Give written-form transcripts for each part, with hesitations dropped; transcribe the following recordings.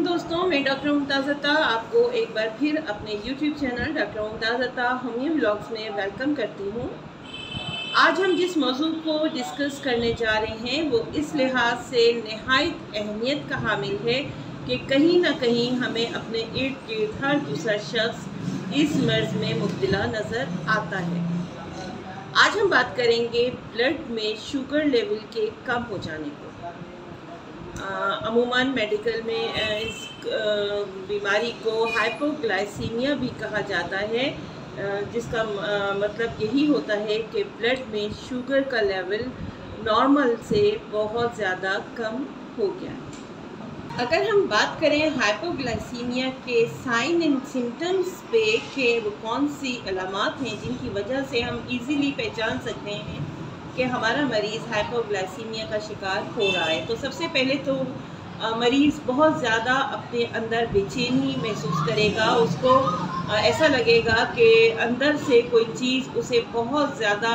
दोस्तों, मैं डॉक्टर मुमताज़ अता आपको एक बार फिर अपने YouTube चैनल डॉक्टर मुमताज़ अता होमियो व्लॉग्स में वेलकम करती हूँ। आज हम जिस मौजू को डिस्कस करने जा रहे हैं वो इस लिहाज से नहायत अहमियत का हामिल है कि कहीं ना कहीं हमें अपने इर्द गिर्द हर दूसरा शख्स इस मर्ज़ में मुब्तला नज़र आता है। आज हम बात करेंगे ब्लड में शुगर लेवल के कम हो जाने को। अमूमन मेडिकल में इस बीमारी को हाइपोग्लाइसीमिया भी कहा जाता है, जिसका मतलब यही होता है कि ब्लड में शुगर का लेवल नॉर्मल से बहुत ज़्यादा कम हो गया है। अगर हम बात करें हाइपोग्लाइसीमिया के साइन एंड सिम्टम्स पे कि वो कौन सी अलामात हैं जिनकी वजह से हम इजीली पहचान सकते हैं कि हमारा मरीज़ हाइपोग्लाइसीमिया का शिकार हो रहा है, तो सबसे पहले तो मरीज़ बहुत ज़्यादा अपने अंदर बेचैनी महसूस करेगा। उसको ऐसा लगेगा कि अंदर से कोई चीज़ उसे बहुत ज़्यादा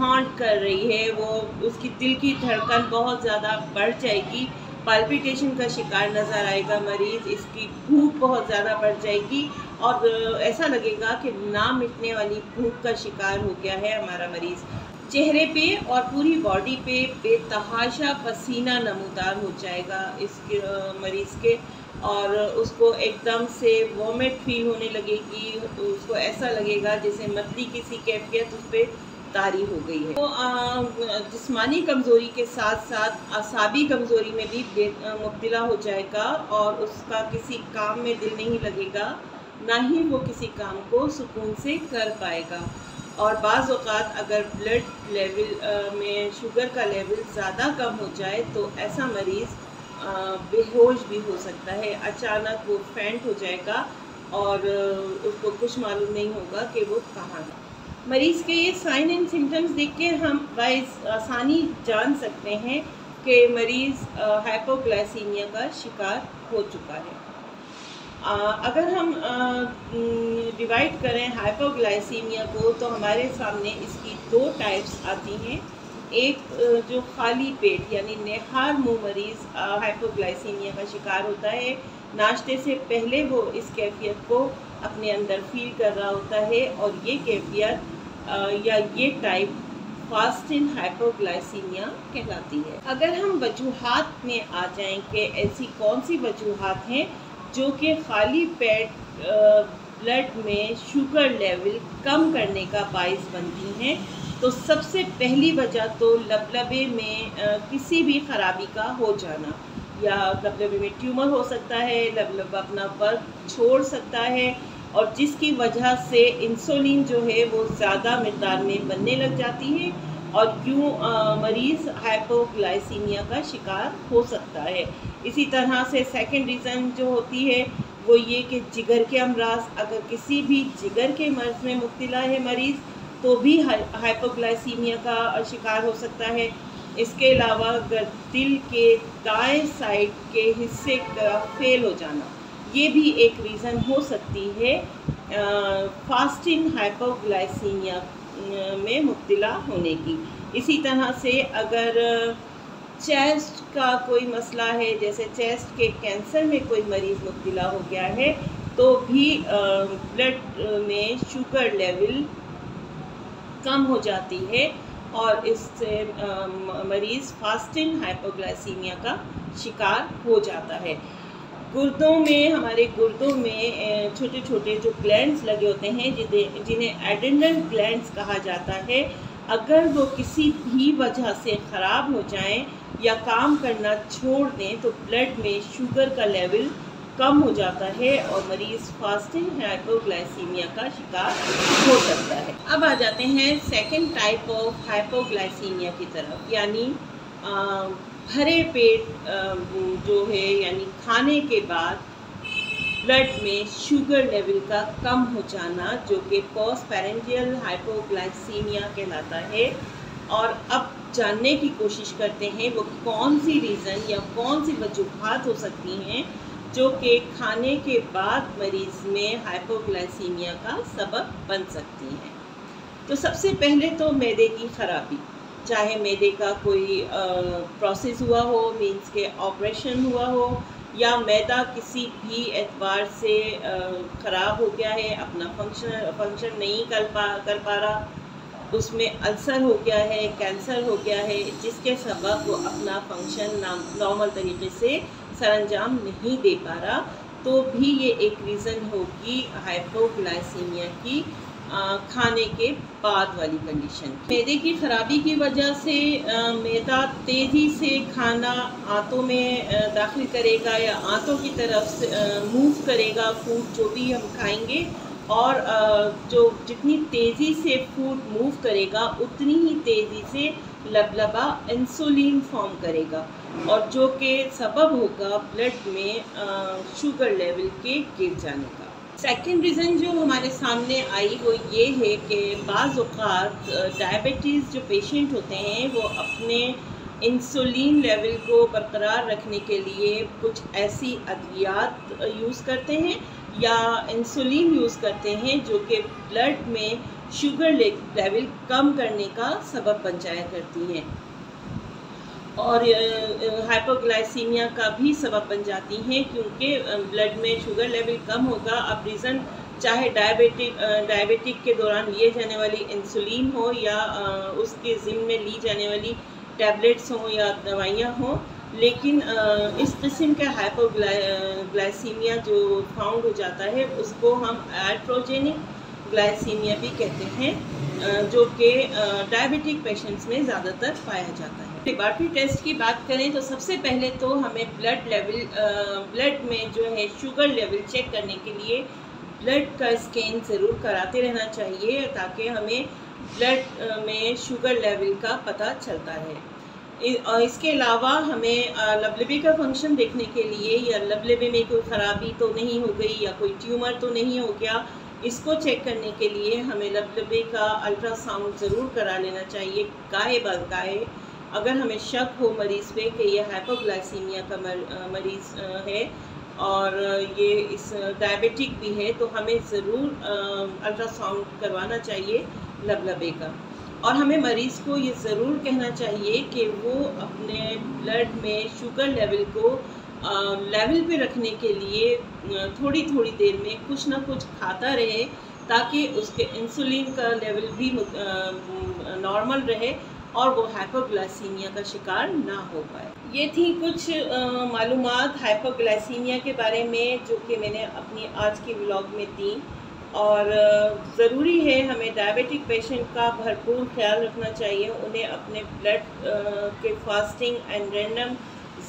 हॉन्ट कर रही है, वो उसकी दिल की धड़कन बहुत ज़्यादा बढ़ जाएगी, पाल्पिटेशन का शिकार नज़र आएगा मरीज़, इसकी भूख बहुत ज़्यादा बढ़ जाएगी और ऐसा लगेगा कि ना मिटने वाली भूख का शिकार हो गया है हमारा मरीज़। चेहरे पे और पूरी बॉडी पे बेतहाशा पसीना नमूदार हो जाएगा इसके मरीज़ के, और उसको एकदम से वॉमिट फील होने लगेगी। उसको ऐसा लगेगा जैसे मतली किसी कैफियत उस पर तारी हो गई है। तो जिस्मानी कमज़ोरी के साथ साथ असाबी कमज़ोरी में भी मुब्तला हो जाएगा और उसका किसी काम में दिल नहीं लगेगा, ना ही वो किसी काम को सुकून से कर पाएगा। और बाज़ औक़ात अगर ब्लड लेवल में शुगर का लेवल ज़्यादा कम हो जाए तो ऐसा मरीज़ बेहोश भी हो सकता है। अचानक वो फेंट हो जाएगा और उसको कुछ मालूम नहीं होगा कि वो कहाँ है। मरीज़ के ये साइन एंड सिम्टम्स देख के हम आसानी जान सकते हैं कि मरीज़ हाइपोग्लाइसीमिया का शिकार हो चुका है। अगर हम डिवाइड करें हाइपोग्लाइसीमिया को तो हमारे सामने इसकी दो टाइप्स आती हैं। एक जो खाली पेट यानी नेहार मुँह मरीज़ हाइपोग्लाइसीमिया का शिकार होता है, नाश्ते से पहले वो इस कैफियत को अपने अंदर फील कर रहा होता है और ये कैफियत या ये टाइप फास्टिंग हाइपोग्लाइसीमिया कहलाती है। अगर हम वजूहात में आ जाएं कि ऐसी कौन सी वजूहात हैं जो कि खाली पेट ब्लड में शुगर लेवल कम करने का बाइस बनती हैं, तो सबसे पहली वजह तो लबलबे में किसी भी ख़राबी का हो जाना, या लबलबे में ट्यूमर हो सकता है, लबलबा अपना वर्क छोड़ सकता है और जिसकी वजह से इंसुलिन जो है वो ज़्यादा मिक़दार में बनने लग जाती है और यूँ मरीज़ हाइपोग्लाइसीमिया का शिकार हो सकता है। इसी तरह से सेकंड रीज़न जो होती है वो ये कि जिगर के अमराज, अगर किसी भी जिगर के मर्ज़ में मुब्तला है मरीज़ तो भी हाइपोग्लाइसीमिया का शिकार हो सकता है। इसके अलावा अगर दिल के दाएं साइड के हिस्से का फेल हो जाना, ये भी एक रीज़न हो सकती है फास्टिंग हाइपोग्लाइसीमिया में मुब्तला होने की। इसी तरह से अगर चेस्ट का कोई मसला है, जैसे चेस्ट के कैंसर में कोई मरीज़ मुब्तला हो गया है, तो भी ब्लड में शुगर लेवल कम हो जाती है और इससे मरीज़ फास्टिंग हाइपोग्लाइसीमिया का शिकार हो जाता है। गुर्दों में, हमारे गुर्दों में छोटे छोटे जो ग्लैंड्स लगे होते हैं जिन्हें एडेनल ग्लैंड्स कहा जाता है, अगर वो किसी भी वजह से ख़राब हो जाएं या काम करना छोड़ दें तो ब्लड में शुगर का लेवल कम हो जाता है और मरीज़ फास्टिंग हाइपोग्लाइसीमिया का शिकार हो सकता है। अब आ जाते हैं सेकंड टाइप ऑफ हाइपोग्लाइसीमिया की तरफ, यानी भरे पेट जो है, यानी खाने के बाद ब्लड में शुगर लेवल का कम हो जाना, जो कि पोस्टपैरेंजियल हाइपोग्लाइसीमिया कहलाता है। और अब जानने की कोशिश करते हैं वो कौन सी रीज़न या कौन सी वजूहात हो सकती हैं जो कि खाने के बाद मरीज़ में हाइपोग्लाइसीमिया का सबब बन सकती हैं। तो सबसे पहले तो मैदे की ख़राबी, चाहे मैदे का कोई प्रोसेस हुआ हो, मीन्स के ऑपरेशन हुआ हो, या मैदा किसी भी एतबार से ख़राब हो गया है, अपना फंक्शन नहीं कर पा रहा, उसमें अल्सर हो गया है, कैंसर हो गया है, जिसके सबब वो अपना फंक्शन नॉर्मल तरीके से सरअंजाम नहीं दे पा रहा, तो भी ये एक रीज़न होगी हाइपोग्लाइसीमिया की, खाने के बाद वाली कंडीशन। मैदे की ख़राबी की वजह से मैदा तेज़ी से खाना आंतों में दाखिल करेगा या आंतों की तरफ से मूव करेगा फूड जो भी हम खाएंगे, और जो जितनी तेज़ी से फूड मूव करेगा उतनी ही तेज़ी से लबलबा इंसुलिन फॉर्म करेगा, और जो कि सबब होगा ब्लड में शुगर लेवल के गिर जाने का। सेकंड रीज़न जो हमारे सामने आई वो ये है कि बाज़ औक़ात डायबिटीज़ जो पेशेंट होते हैं वो अपने इंसुलिन लेवल को बरकरार रखने के लिए कुछ ऐसी अद्वियात यूज़ करते हैं या इंसुलिन यूज़ करते हैं जो कि ब्लड में शुगर लेवल कम करने का सबब बन जाया करती हैं, और हाइपोग्लाइसीमिया का भी सबब बन जाती हैं, क्योंकि ब्लड में शुगर लेवल कम होगा। अब रीज़न चाहे डायबिटिक के दौरान लिए जाने वाली इंसुलिन हो या उसके ज़िम्मे में ली जाने वाली टैबलेट्स हों या दवाइयाँ हों, लेकिन इस किस्म का हाइपोग्लाइसीमिया जो फाउंड हो जाता है उसको हम एट्रोजेनिक ग्लाइसीमिया भी कहते हैं, जो कि डायबिटिक पेशेंट्स में ज़्यादातर पाया जाता है। लेबॉरेटरी टेस्ट की बात करें तो सबसे पहले तो हमें ब्लड में जो है शुगर लेवल चेक करने के लिए ब्लड का स्कैन ज़रूर कराते रहना चाहिए, ताकि हमें ब्लड में शुगर लेवल का पता चलता रहे। और इसके अलावा हमें लबलबे का फंक्शन देखने के लिए, या लबलबे में कोई ख़राबी तो नहीं हो गई या कोई ट्यूमर तो नहीं हो गया, इसको चेक करने के लिए हमें लबलबे का अल्ट्रासाउंड ज़रूर करा लेना चाहिए गाहे बगाहे। अगर हमें शक हो मरीज़ पे कि ये हाइपोग्लाइसीमिया का मरीज़ है और ये इस डायबिटिक भी है, तो हमें ज़रूर अल्ट्रासाउंड करवाना चाहिए लबलबे का। और हमें मरीज़ को ये ज़रूर कहना चाहिए कि वो अपने ब्लड में शुगर लेवल को लेवल पे रखने के लिए थोड़ी थोड़ी देर में कुछ ना कुछ खाता रहे, ताकि उसके इंसुलिन का लेवल भी नॉर्मल रहे और वो हाइपोग्लाइसीमिया का शिकार ना हो पाए। ये थी कुछ मालूमात हाइपोग्लाइसीमिया के बारे में जो कि मैंने अपनी आज की व्लॉग में दी, और ज़रूरी है हमें डायबिटिक पेशेंट का भरपूर ख्याल रखना चाहिए। उन्हें अपने ब्लड के फास्टिंग एंड रैंडम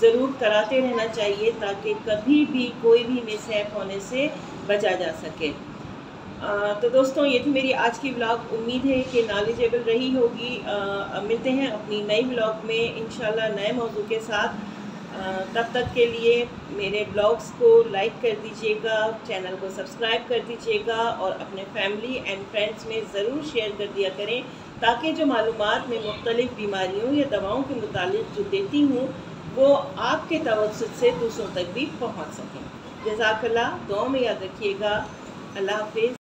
ज़रूर कराते रहना चाहिए, ताकि कभी भी कोई भी मिसहैप होने से बचा जा सके। तो दोस्तों, ये थी मेरी आज की व्लॉग। उम्मीद है कि नॉलेजेबल रही होगी। मिलते हैं अपनी नई व्लॉग में इंशाल्लाह नए मौजू के साथ। तब तक के लिए मेरे ब्लॉग्स को लाइक कर दीजिएगा, चैनल को सब्सक्राइब कर दीजिएगा और अपने फैमिली एंड फ्रेंड्स में ज़रूर शेयर कर दिया करें, ताकि जो मालूमात मैं मुख्तलिफ़ बीमारियों या दवाओं के मुतालिक जो देती हूँ वो आपके तवज्जुह से दूसरों तक भी पहुँच सकें। जज़ाकल्लाह, दुआ में याद रखिएगा। अल्लाह हाफ़िज़।